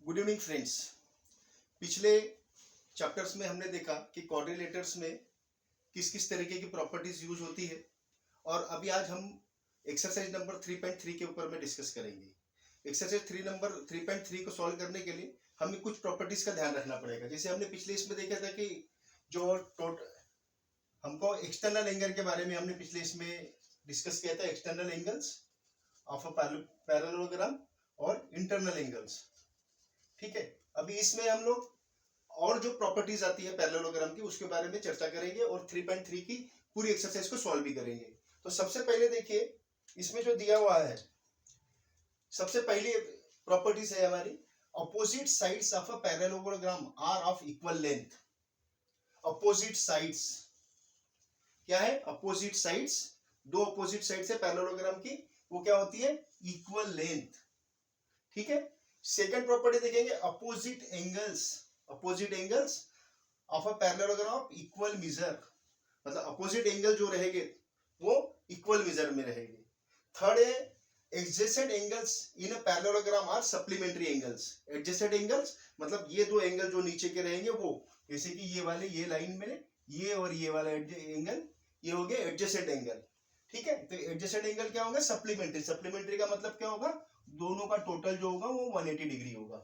Good evening friends. पिछले chapters में हमने देखा कि क्वाड्रिलेटर्स में किस किस तरीके की प्रॉपर्टीज यूज होती है और अभी आज हम एक्सरसाइज नंबर 3.3 के ऊपर में डिस्कस करेंगे। एक्सरसाइज 3.3 को सॉल्व करने के लिए हमें कुछ प्रॉपर्टीज का ध्यान रखना पड़ेगा। जैसे हमने पिछले इसमें देखा था कि जो हमको एक्सटर्नल एंगल के बारे में हमने पिछले इसमें डिस्कस किया था, external angles of a parallelogram और इंटरनल एंगल्स। ठीक है, अभी इसमें हम लोग और जो प्रॉपर्टीज आती है पैरेललोग्राम की उसके बारे में चर्चा करेंगे और 3.3 की पूरी एक्सरसाइज को सॉल्व भी करेंगे। तो सबसे पहले देखिए इसमें जो दिया हुआ है, सबसे पहली प्रॉपर्टीज है हमारी opposite sides of a parallelogram are of equal length. Opposite sides क्या है? अपोजिट साइड्स, दो अपोजिट साइड्स है पैरेललोग्राम की, वो क्या होती है? Equal length. ठीक है, सेकंड प्रॉपर्टी देखेंगे opposite angles, opposite angles of a parallelogram of equal measure, मतलब अपोजिट एंगल जो रहेंगे वो इक्वल मेजर में रहेंगे। थर्ड है adjacent angles in a parallelogram are supplementary angles. Adjacent angles मतलब ये दो एंगल जो नीचे के रहेंगे वो, जैसे कि ये वाले, ये लाइन में ये और ये वाला एंगल, ये हो गया एडजेसेंट एंगल। ठीक है, तो एडजेसेंट एंगल क्या होगा? सप्लीमेंट्री। सप्लीमेंट्री का मतलब क्या होगा? दोनों का टोटल जो होगा वो 180 डिग्री होगा।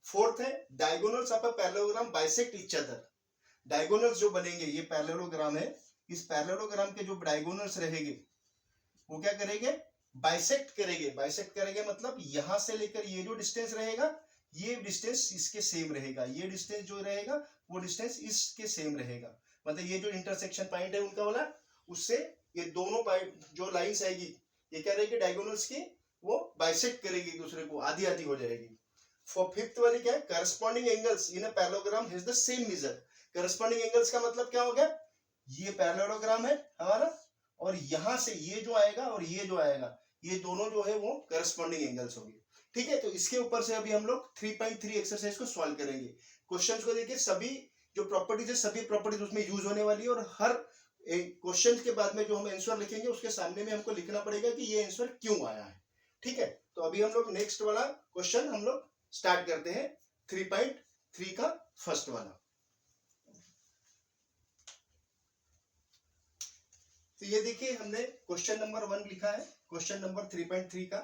फोर्थ है diagonals of a parallelogram bisect each other. Diagonals जो बनेंगे, ये पैरेललोग्राम है, इस पैरेललोग्राम के जो डायगोनल्स रहेंगे वो क्या करेंगे? बाइसेक्ट करेंगे। बाइसेक्ट करेंगे मतलब यहां से लेकर ये जो डिस्टेंस रहेगा, ये डिस्टेंस इसके सेम रहेगा, ये डिस्टेंस जो रहेगा वो डिस्टेंस इसके सेम रहेगा। मतलब ये जो इंटरसेक्शन पॉइंट है उनका वाला, उससे ये दोनों पॉइंट जो लाइंस आएगी ये क्या रहेगी? डायगोनल्स की, वो बाइसेक्ट करेगी दूसरे को, आधी आधी हो जाएगी। फॉर फिफ्थ वाली क्या है? Corresponding angles in a parallelogram has the same measure. Corresponding angles का मतलब क्या हो गया? ये पैरेललोग्राम है हमारा और यहां से ये जो आएगा और ये जो आएगा, ये दोनों जो है वो करस्पॉन्डिंग एंगल्स होंगे। ठीक है, तो इसके ऊपर से अभी हम लोग 3.3 एक्सरसाइज को सॉल्व करेंगे। क्वेश्चंस को देखिए, सभी जो प्रॉपर्टीज है सभी प्रॉपर्टीज उसमें यूज होने वाली है और हर क्वेश्चन के बाद में जो हम आंसर लिखेंगे उसके सामने में हमको लिखना पड़ेगा कि ये आंसर क्यों आया है। ठीक है, तो अभी हम लोग नेक्स्ट वाला क्वेश्चन हम लोग स्टार्ट करते हैं, 3.3 का फर्स्ट वाला। तो ये देखिए हमने क्वेश्चन नंबर 1 लिखा है, क्वेश्चन नंबर 3.3 का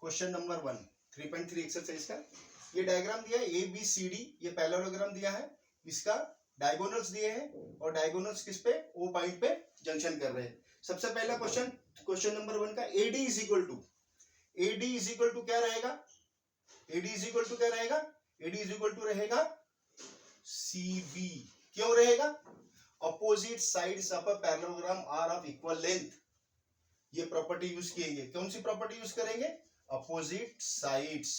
क्वेश्चन नंबर 1 3.3 एक्सरसाइज का। ये डायग्राम दिया है ए बी सी डी, ये पैरेललोग्राम दिया है, इसका डायगोनल्स दिए हैं और डायगोनल्स किस पे? ओ पॉइंट पे जंक्शन कर रहे हैं। सबसे पहला क्वेश्चन, क्वेश्चन नंबर 1 का एडी इज इक्वल टू क्या रहेगा? एडी इज इक्वल टू क्या रहेगा? एडी इज इक्वल टू रहेगा सीबी। क्यों रहेगा? Opposite sides of a parallelogram are of equal length. ये प्रॉपर्टी यूज किएंगे। कौन सी प्रॉपर्टी यूज करेंगे? अपोजिट साइड्स,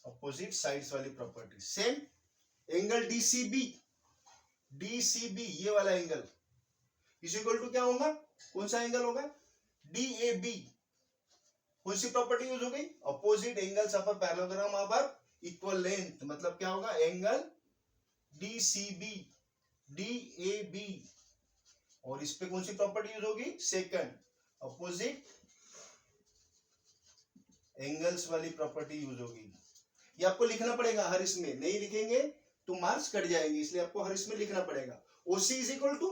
अपोजिट साइड्स वाली property. Same angle DCB, DCB ये वाला एंगल इज इक्वल टू क्या होगा? कौन सा एंगल होगा? डीएबी। कौन सी प्रॉपर्टी यूज हो गई? Opposite angles of a parallelogram of equal length. मतलब क्या होगा? Angle DCB, DAB. और इस पे कौन सी प्रॉपर्टी यूज होगी? सेकंड, अपोजिट एंगल्स वाली प्रॉपर्टी यूज होगी। ये आपको लिखना पड़ेगा हर इसमें, नहीं लिखेंगे तो मार्क्स कट जाएंगे, इसलिए आपको हर इसमें लिखना पड़ेगा। OC is equal to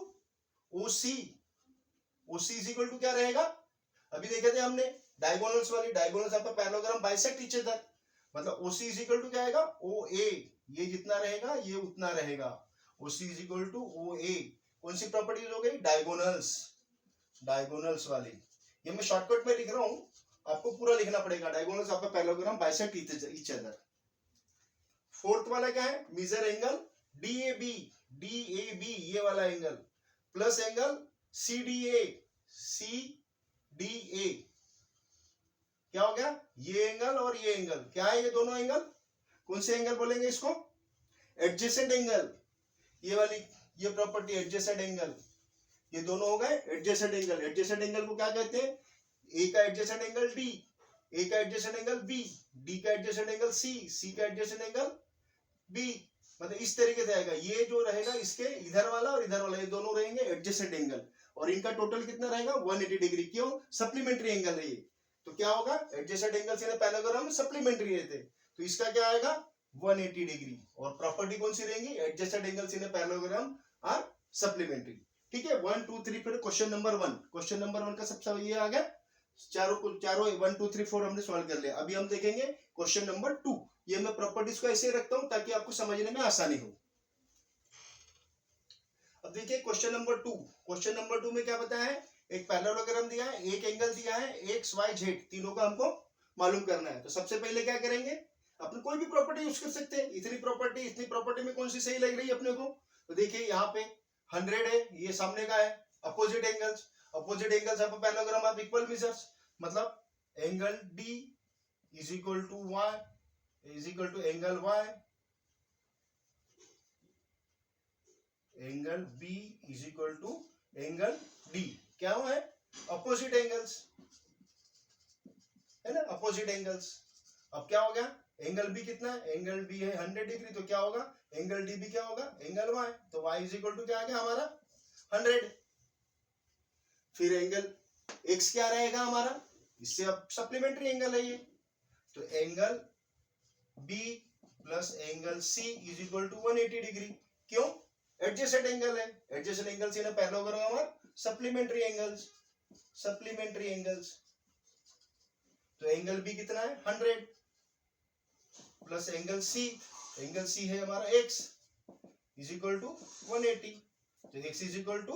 OC, OC is equal to क्या रहेगा? अभी देखे थे हमने डायगोनल्स वाली, diagonals of a parallelogram bisect each other, मतलब ओसी इज इक्वल टू क्या आएगा? ओ ए। ये जितना रहेगा ये उतना रहेगा, OC is equal to O A. कौन सी प्रॉपर्टी यूज हो गई? डायगोनल्स, डायगोनल्स वाली। ये मैं शॉर्टकट में लिख रहा हूं, आपको पूरा लिखना पड़ेगा। Diagonals of a parallelogram bisect each other. Fourth वाला क्या है? मेजर एंगल डीएबी, डीएबी ये वाला angle plus angle CDA, CDA. क्या हो गया? ये एंगल और ये एंगल क्या है? ये दोनों एंगल कौन से एंगल बोलेंगे इसको? Adjacent angle. ये वाली ये प्रॉपर्टी एडजेसेंट एंगल, ये दोनों हो गए एडजेसेंट एंगल। एडजेसेंट एंगल को क्या कहते हैं? ए का एडजेसेंट एंगल डी, ए का एडजेसेंट एंगल बी, डी का एडजेसेंट एंगल सी, सी का एडजेसेंट एंगल बी। मतलब इस तरीके से आएगा। ये जो रहेगा इसके इधर वाला और इधर वाला, ये दोनों रहेंगे एडजेसेंट एंगल और इनका टोटल कितना रहेगा? 180 डिग्री। क्यों? सप्लीमेंट्री एंगल है ये। तो क्या होगा? Adjacent angles in a parallelogram supplementary रहते, तो इसका क्या आएगा 180 डिग्री। और प्रॉपर्टी कौन सी रहेंगी, adjusted angles in a parallelogram are supplementary. ठीक है, 1 2 3 फिर क्वेश्चन नंबर 1, क्वेश्चन नंबर 1 का सबसे ये आ गया, चारों 1 2 3 4 हमने सॉल्व कर लिया। अभी हम देखेंगे क्वेश्चन नंबर 2। ये मैं प्रॉपर्टीज को ऐसे रखता हूं ताकि आपको समझने में आसानी हो। अब देखिए क्वेश्चन नंबर 2, क्वेश्चन नंबर 2 में क्या बताया है, एक पैरेललोग्राम दिया है, एक एंगल दिया है, एक्स वाई जेड तीनों का हमको मालूम करना है। तो सबसे पहले क्या करेंगे, अपन कोई भी प्रॉपर्टी यूज कर सकते हैं। इतनी प्रॉपर्टी में कौन सी सही लग रही है अपने को, तो देखिए यहाँ पे 100 है, ये सामने का है, opposite angles of parallelogram of equal measures, मतलब angle D is equal to Y is equal to angle Y, angle B is equal to angle D. क्या हुआ है, अपोजिट एंगल्स है ना, अपोजिट एंगल्स। अब क्या हो गया, एंगल बी कितना है, एंगल बी है 100 डिग्री, तो क्या होगा एंगल डी भी क्या होगा एंगल वाई, तो वाई इज इक्वल टू क्या आ गया हमारा 100। फिर एंगल एक्स क्या रहेगा हमारा, इससे अब सप्लीमेंट्री एंगल है ये, तो angle B plus angle C is equal to 180 degree. क्यों, एडजेसेंट एंगल है, adjacent angles in a parallelogram are supplementary angles. तो एंगल बी कितना है 100 प्लस एंगल सी है हमारा x इज इक्वल टू 180, तो x is equal to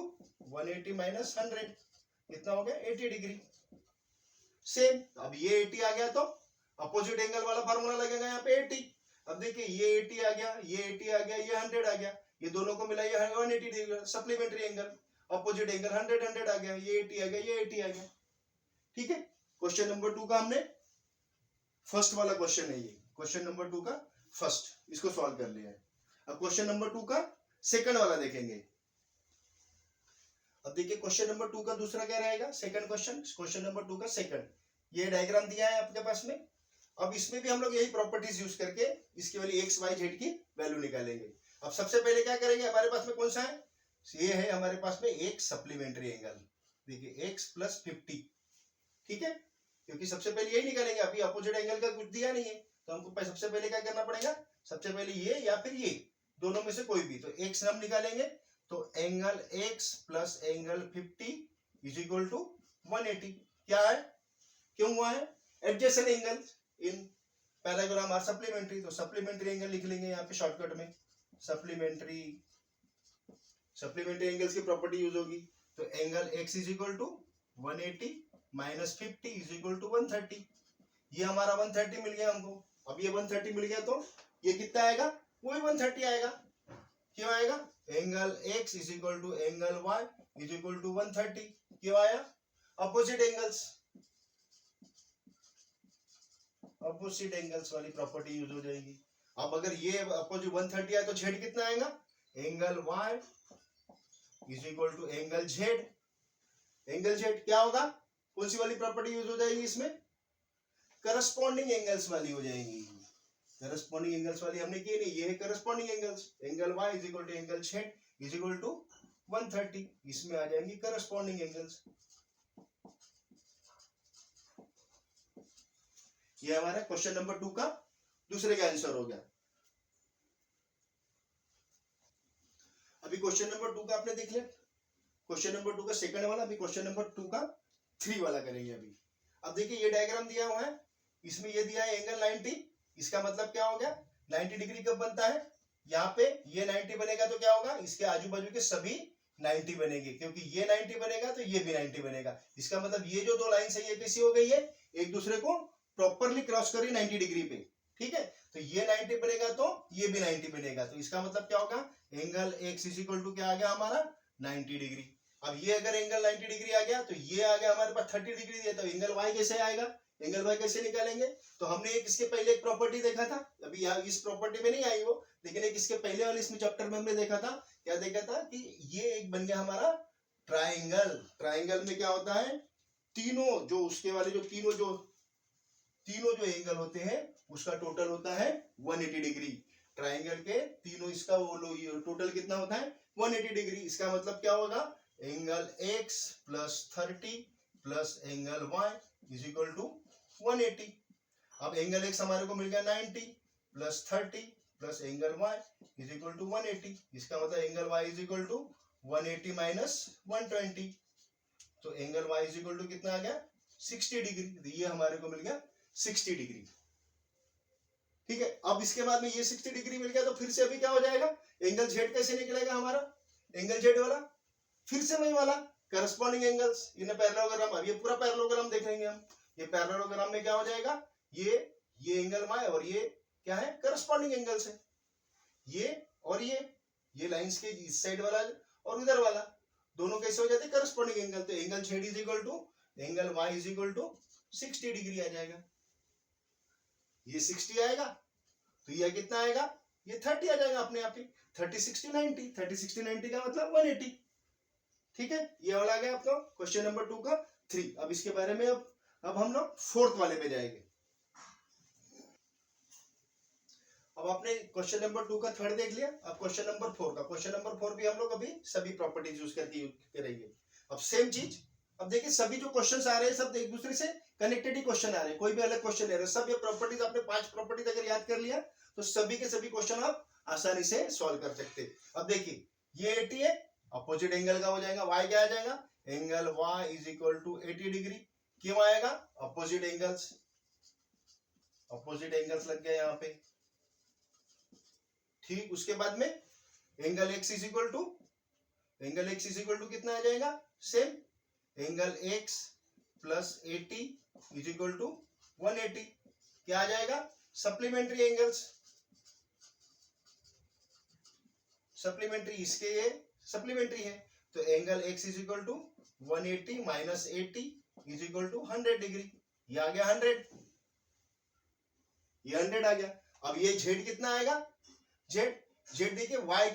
180 minus 100 कितना हो गया 80 डिग्री। सेम, अब ये 80 आ गया तो अपोजिट एंगल वाला फार्मूला लगेगा यहाँ पे 80। अब देखिए ये 80 आ गया, ये 80 आ गया, ये 100 आ गया, ये दोनों को मिला ये 180 degree supplementary angle, opposite angle 100 आ गया, ये 80 आ गया, ये 80 आ गया। ठीक है, क्वेश्चन नंबर 2 का हमने फर्स्ट वाला क्वेश्चन है ये, क्वेश्चन नंबर 2 का फर्स्ट, इसको सॉल्व कर लिया है। अब क्वेश्चन नंबर 2 का सेकंड वाला देखेंगे। अब देखिए क्वेश्चन नंबर 2 का दूसरा क्या रहेगा, सेकंड क्वेश्चन नंबर 2 का सेकंड, ये डायग्राम दिया है आपके पास में। अब इसमें भी हम लोग यही प्रॉपर्टीज यूज करके इसकी वाली एक्स वाई जेड की वैल्यू निकालेंगे। अब सबसे पहले क्या करेंगे, हमारे पास में कौन सा है, ये है हमारे पास में एक सप्लीमेंट्री एंगल, देखिए x प्लस 50। ठीक है, क्योंकि सबसे पहले यही निकालेंगे, अभी अपोजिट एंगल का कुछ दिया नहीं है, तो हमको सबसे पहले क्या करना पड़ेगा, सबसे पहले ये या फिर ये दोनों में से कोई भी, तो x हम निकालेंगे, तो angle x plus angle 50 is equal to 180। क्या है, क्यों हुआ है, adjacent angle in parallelogram are supplementary, तो सप्लीमेंट्री एंगल लिख लेंगे यहाँ पे शॉर्टकट में, सप्लीमेंट्री एंगल्स की प्रॉपर्टी यूज होगी, तो angle x is equal to 180 minus 50 is equal to 130। ये हमारा 130 मिल गया हमको। अब ये 130 मिल गया तो ये कितना आएगा, वही 130 आएगा। क्यों आएगा, angle x is equal to angle y is equal to 130। क्यों आया, अपोजिट एंगल्स वाली प्रॉपर्टी यूज हो जाएगी। अब अगर ये अपोजिट 130 आए तो z कितना आएगा, angle y is equal to angle z क्या होगा, कौन सी वाली प्रॉपर्टी यूज हो जाएगी इसमें, करस्पॉन्डिंग एंगल्स वाली हो जाएंगी। करस्पॉन्डिंग एंगल्स वाली हमने की नहीं, ये है corresponding angles, angle y is equal to angle z is equal to 130, इसमें आ जाएंगी करस्पॉन्डिंग एंगल्स। ये हमारा क्वेश्चन नंबर 2 का दूसरे का आंसर हो गया। अभी क्वेश्चन नंबर 2 का आपने देख लिया, क्वेश्चन नंबर 2 का सेकंड वाला, अभी क्वेश्चन नंबर 2 का 3 वाला करेंगे अभी। अब देखिए ये डायग्राम दिया हुआ है, इसमें ये दिया है एंगल 90, इसका मतलब क्या हो गया 90 डिग्री कब बनता है, यहाँ पे ये 90 बनेगा तो क्या होगा, इसके आजू बाजू के सभी 90 बनेंगे, क्योंकि ये 90 बनेगा तो ये भी 90 बनेगा। इसका मतलब ये जो दो लाइन है ये कैसी हो गई है, एक दूसरे को प्रॉपरली क्रॉस करी 90 डिग्री पे। ठीक है, तो ये 90 बनेगा तो ये भी 90 बनेगा, तो इसका मतलब क्या होगा, angle x is equal to क्या आ गया हमारा 90 डिग्री। अब ये अगर एंगल 90 डिग्री आ गया तो ये आ गया हमारे पास 30 डिग्री दिया, तो एंगल y कैसे आएगा, एंगल y कैसे निकालेंगे, तो हमने एक इसके पहले एक प्रॉपर्टी देखा था, अभी यहाँ इस प्रॉपर्टी में नहीं आई वो, लेकिन एक इसके पहले वाले इसमें चैप्टर में हमने देखा था, क्या देखा था कि ये एक बन गया हमारा ट्राइंगल। ट्राइंगल में क्या होता है, तीनों जो उसके वाले जो तीनों जो एंगल होते हैं उसका टोटल होता है 180 डिग्री। ट्राइंगल के तीनों इसका टोटल कितना होता है 180 डिग्री। इसका मतलब क्या होगा, angle x plus 30 plus angle y is equal to 180। अब एंगल एक्स हमारे को मिल गया 90 plus 30 plus angle Y is equal to 180। इसका मतलब angle Y is equal to 180 minus 120, तो angle Y is equal to कितना आ गया 60 डिग्री। तो ये हमारे को मिल गया 60 डिग्री। ठीक है, अब इसके बाद में ये 60 डिग्री मिल गया, तो फिर से अभी क्या हो जाएगा, एंगल जेड कैसे निकलेगा हमारा, एंगल जेड वाला फिर से वही वाला करस्पॉन्डिंग एंगल्स इन पैरेललोग्राम। अब ये पूरा पैरेललोग्राम देखेंगे हम। ये पैरेललोग्राम में क्या हो जाएगा, ये एंगल वाई और ये क्या है, करस्पॉन्डिंग एंगल्स है। ये और ये लाइंस के इस साइड वाला और उधर वाला दोनों कैसे हो जाते हैं, करस्पॉन्डिंग एंगल। तो angle Z is equal to angle Y is equal to 60 degree आ जाएगा। ये 60 आएगा तो ये कितना आएगा, ये 30 आ जाएगा अपने आप ही। 30 60 90, 30 60 90 का मतलब 180। ठीक है, ये वाला आ गया आपका क्वेश्चन नंबर 2 का 3। अब इसके बारे में अब हम लोग फोर्थ वाले पे जाएंगे। अब आपने क्वेश्चन नंबर 2 का थर्ड देख लिया, अब क्वेश्चन नंबर 4 का। क्वेश्चन नंबर 4 भी हम लोग अभी सभी प्रॉपर्टीज यूज करके करेंगे। अब सेम चीज, अब देखिए सभी जो क्वेश्चंस आ रहे हैं सब एक दूसरे से कनेक्टेड ही क्वेश्चन आ रहे हैं, कोई भी अलग क्वेश्चन नहीं आ रहा। सब ये प्रॉपर्टीज आपने 5 प्रॉपर्टीज अगर याद कर लिया तो सभी के सभी क्वेश्चन आप आसानी से सॉल्व कर सकते हैं। अब देखिए ये 80 है, अपोजिट एंगल का हो जाएगा, y क्या आ जाएगा, angle y is equal to 80 degree. क्यों आएगा, अपोजिट एंगल्स लग गया यहाँ पे। ठीक, उसके बाद में angle x is equal to कितना आ जाएगा, same angle x plus 80 is equal to 180। क्या आ जाएगा, सप्लीमेंट्री एंगल्स, सप्लीमेंट्री, इसके ये सप्लीमेंट्री है। तो angle x is equal to 180 minus 80 is equal to 100 degree. ये आ गया 100, ये 100 आ गया। अब ये z कितना आएगा, z देखिए y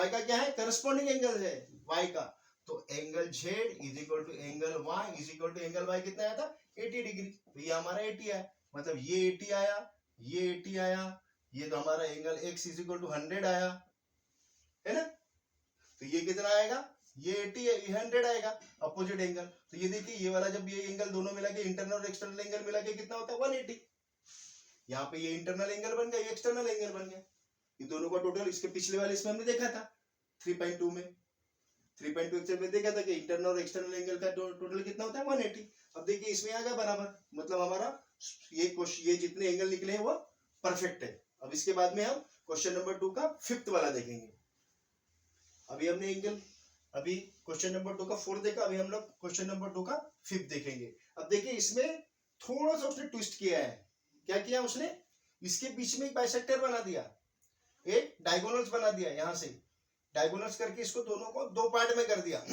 का क्या है, करस्पॉन्डिंग एंगल है y का। तो angle z is equal to angle y is equal to angle y कितना आया था, 80 डिग्री। तो ये हमारा 80 आया, मतलब ये 80 आया, ये 80 आया, ये तो हमारा angle x is equal to 100 आया, है ना। तो ये कितना आएगा, ये 80 है, ये 100 आएगा अपोजिट एंगल। तो ये देखिए ये वाला जब ये एंगल दोनों मिला के इंटरनल और एक्सटर्नल एंगल मिला के कितना होता है, 180। यहाँ पे ये इंटरनल एंगल बन गया, ये एक्सटर्नल एंगल बन गया। ये दोनों का टोटल, इसके पिछले वाले इसमें हमने देखा था 3.2 में, 3.2 में देखा था कि इंटरनल और एक्सटर्नल एंगल का टोटल कितना होता है, 180। अब देखिए इसमें आ गया बराबर, मतलब हमारा ये जितने एंगल निकले हैं वो परफेक्ट है। अब इसके बाद में हम क्वेश्चन नंबर 2 का 5th वाला देखेंगे। अभी हमने एंगल, अभी क्वेश्चन नंबर 2 का 4 देखा, अभी हम लोग क्वेश्चन नंबर 2 का 5th देखेंगे। अब देखिए इसमें थोड़ा सा उसने ट्विस्ट किया है। क्या किया उसने, इसके बीच में एक बाइसेक्टर बना दिया, एक डायगोनल्स बना दिया, यहां से डायगोनल्स करके इसको दोनों को 2 पार्ट में कर दिया।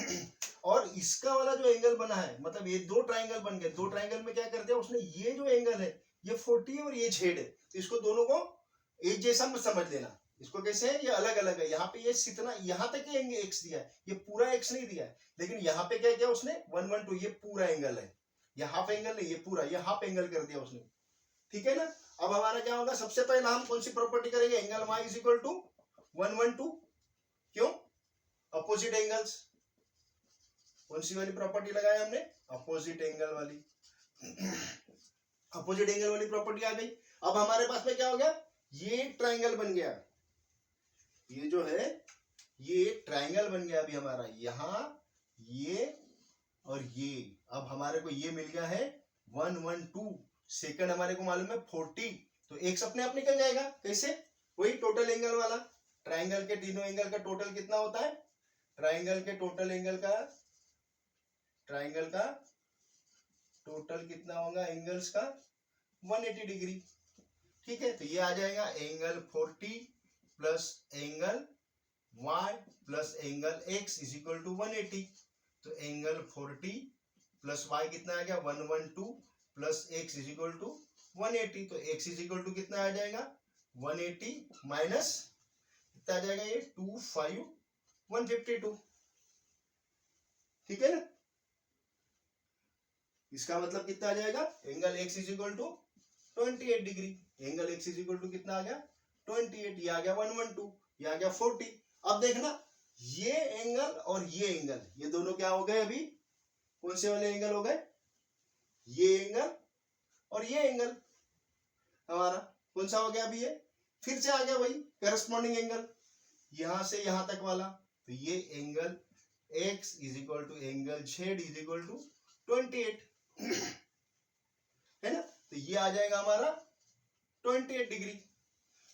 और इसका वाला जो एंगल बना है, मतलब ये 2 ट्राइंगल बन गए। 2 ट्राइंगल में क्या कर दिया उसने, ये जो एंगल है ये 40 है और ये z है, तो इसको दोनों को एक जैसा मत समझ लेना। इसको कैसे है, ये अलग अलग है। यहाँ पे ये इतना यहाँ तक ये एक्स दिया है, ये पूरा एक्स नहीं दिया है। लेकिन यहाँ पे क्या किया उसने, 112, ये पूरा एंगल है, ये हाफ एंगल नहीं, ये पूरा, ये हाफ एंगल कर दिया उसने। ठीक है ना। अब हमारा क्या होगा, सबसे पहले हम कौन सी प्रॉपर्टी करेंगे, angle y is equal to 112। क्यों, अपोजिट एंगल्स। कौन सी वाली प्रॉपर्टी लगाई हमने, अपोजिट एंगल वाली। अपोजिट एंगल वाली प्रॉपर्टी आ गई। अब हमारे पास में क्या हो गया, ये ट्राइंगल बन गया, ये जो है ये ट्राइंगल बन गया अभी हमारा, यहां ये और ये। अब हमारे को ये मिल गया है 112, सेकंड हमारे को मालूम है 40, तो एक अपने आप निकल जाएगा। कैसे, वही टोटल एंगल वाला, ट्राइंगल के तीनों एंगल का टोटल कितना होता है, ट्राइंगल के टोटल एंगल का, ट्राइंगल का टोटल कितना होगा एंगल्स का, 180 डिग्री। ठीक है, तो ये आ जाएगा angle 40 plus angle y plus angle x is equal to 180। तो एंगल 40 प्लस y कितना आ गया, 112 plus x is equal to 180। तो x इज इक्वल टू कितना आ जाएगा, 180 माइनस कितना आ जाएगा, ये 25152। ठीक है ना। इसका मतलब कितना आ जाएगा, angle x is equal to 28 degree. Angle x is equal to कितना आ गया, 28। ये आ गया 112, ये आ गया 40। अब देखना ये एंगल और ये एंगल, ये दोनों क्या हो गए, अभी कौन से वाले एंगल हो गए, ये एंगल और ये एंगल। हमारा कौन सा हो गया अभी ये, फिर से आ गया वही करस्पॉन्डिंग एंगल यहां से यहां तक वाला, तो ये angle x is equal to angle z is equal to 28 है ना। तो ये आ जाएगा हमारा 28 डिग्री,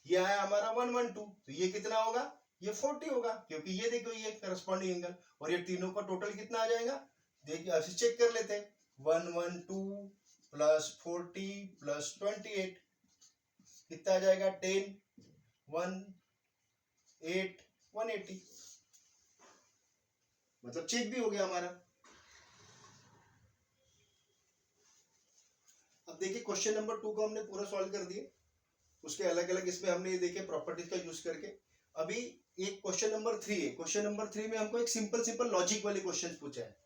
ये आया हमारा 112, तो ये कितना होगा, ये 40 होगा, क्योंकि ये देखो ये करस्पॉन्डिंग एंगल, और ये तीनों का टोटल कितना आ जाएगा, देखिए ऐसे चेक कर लेते हैं, 112 प्लस 40 प्लस 28 कितना आ जाएगा, 10 1 8 180, मतलब चेक भी हो गया हमारा। अब देखिए क्वेश्चन नंबर 2 को हमने पूरा सॉल्व कर दिया, उसके अलग अलग इसमें हमने ये देखे प्रॉपर्टीज का यूज करके। अभी एक क्वेश्चन नंबर 3 है, क्वेश्चन नंबर 3 में हमको एक सिंपल लॉजिक वाले क्वेश्चन पूछा है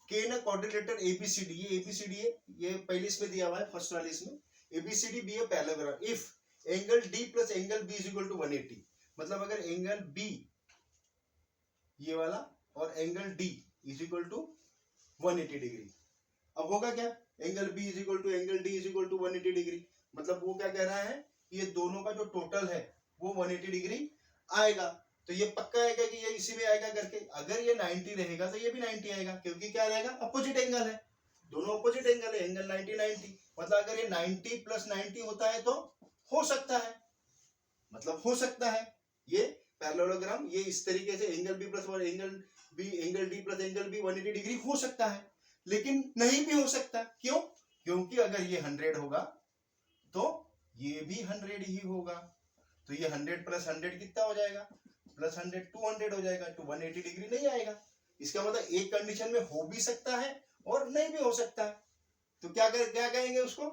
कि ना क्वाड्रिलेटरल एबीसीडी, ये एबीसीडी है, ये पहले इसमें दिया हुआ है फर्स्ट वाले इसमें, A B C D be a parallelogram if angle D plus angle B is equal to 180, मतलब अगर एंगल बी ये वाला और angle D is equal to 180 degree, अब होगा क्या, angle B is equal to angle D is equal to 180 degree, मतलब वो क्या कह रहा है, ये दोनों का जो टोटल है वो 180 डिग्री आएगा, तो ये पक्का आएगा कि ये इसी में आएगा करके, अगर ये 90 रहेगा तो ये भी 90 आएगा, क्योंकि क्या रहेगा, अपोजिट एंगल है, दोनों अपोजिट एंगल है, एंगल 90 90, मतलब अगर ये 90 प्लस 90 होता है तो हो सकता है, मतलब हो सकता है ये पैरेललोग्राम ये इस तरीके से angle B plus angle D plus angle B 180 degree हो सकता है, लेकिन नहीं भी हो सकता, क्यों, क्योंकि अगर ये 100 होगा तो ये भी 100 ही होगा, तो ये 100 प्लस 100 कितना हो जाएगा, प्लस 100 200 हो जाएगा, तो 180 डिग्री नहीं आएगा, इसका मतलब एक कंडीशन में हो भी सकता है और नहीं भी हो सकता है, तो क्या कहेंगे उसको,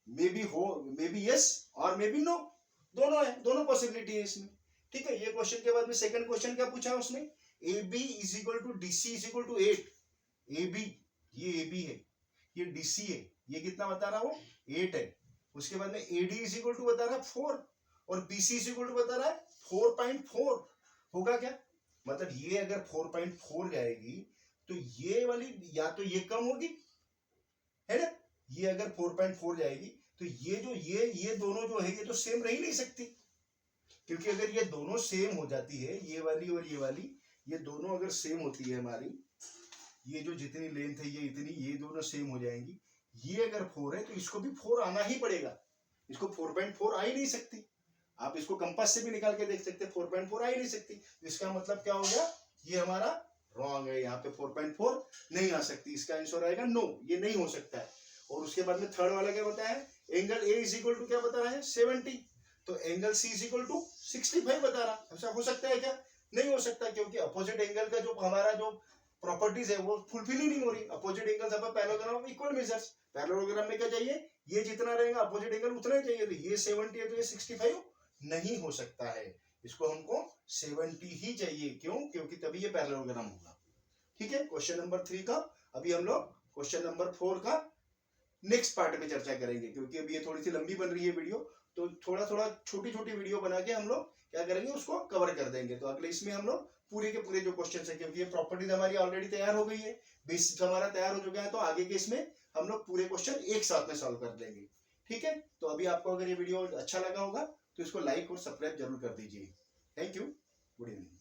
मे बी हो, मे बी यस और मे बी नो, दोनों है, दोनों पॉसिबिलिटी है इसमें, ठीक है। ये क्वेश्चन के बाद में सेकंड क्वेश्चन क्या पूछा है उसने, A B is equal to D C is equal to 8, A B ये ए बी है, ये डी सी है, ये कितना बता रहा है वो 8 है, उसके बाद में A D is equal to बता रहा है 4 और B C is equal to बता रहा है 4.4, होगा क्या, मतलब ये अगर 4.4 जाएगी तो ये वाली या तो ये कम होगी है ना, ये अगर 4.4 जाएगी तो ये जो ये दोनों जो है ये तो सेम रह ही नहीं सकती, क्योंकि अगर ये दोनों सेम हो जाती है, ये वाली और ये वाली, ये दोनों अगर सेम होती है हमारी, ये जो जितनी लेंथ है ये इतनी, ये दोनों सेम हो जाएंगी, ये अगर 4 है तो इसको भी 4 आना ही पड़ेगा, इसको 4.4 आ ही नहीं सकती, आप इसको कंपास से भी निकाल के देख सकते हैं 4.4 आ ही नहीं सकती, इसका मतलब क्या हो गया, ये हमारा रॉन्ग है, यहाँ पे 4.4 नहीं आ सकती, इसका आंसर आएगा नो, ये नहीं हो सकता है। और उसके बाद में थर्ड वाला क्या बताया है, angle A is equal to क्या बता रहा है 70, तो angle C is equal to 65 बता रहा, ऐसा हो सकता है क्या, नहीं हो सकता, क्योंकि अपोजिट एंगल का जो हमारा जो प्रॉपर्टीज है वो फुलफिल ही नहीं हो रही, अपोजिट एंगल सब पैरेललोग्राम इक्वल मेजर्स, पैरेललोग्राम में क्या चाहिए, ये जितना रहेगा अपोजिट एंगल उतना ही चाहिए, तो ये 70 है तो ये 65 नहीं हो सकता है, इसको हमको 70 ही चाहिए, क्यों, क्योंकि तभी ये पैरेललोग्राम होगा, ठीक है। क्वेश्चन नंबर 3 का अभी हम लोग क्वेश्चन नंबर 4 का नेक्स्ट पार्ट में चर्चा करेंगे, क्योंकि अभी ये थोड़ी सी लंबी बन रही है वीडियो, तो थोड़ा थोड़ा छोटी छोटी वीडियो बना के हम लोग क्या करेंगे उसको कवर कर देंगे, तो अगले इसमें हम लोग पूरे के पूरे जो क्वेश्चन है, क्योंकि ये प्रॉपर्टीज हमारी ऑलरेडी तैयार हो गई है, बेसिस हमारा तैयार हो चुका है, तो आगे के इसमें हम लोग पूरे क्वेश्चन एक साथ में सॉल्व कर लेंगे, ठीक है। तो अभी आपको अगर ये वीडियो अच्छा लगा होगा तो इसको लाइक और सब्सक्राइब जरूर कर दीजिए, थैंक यू, गुड इवनिंग।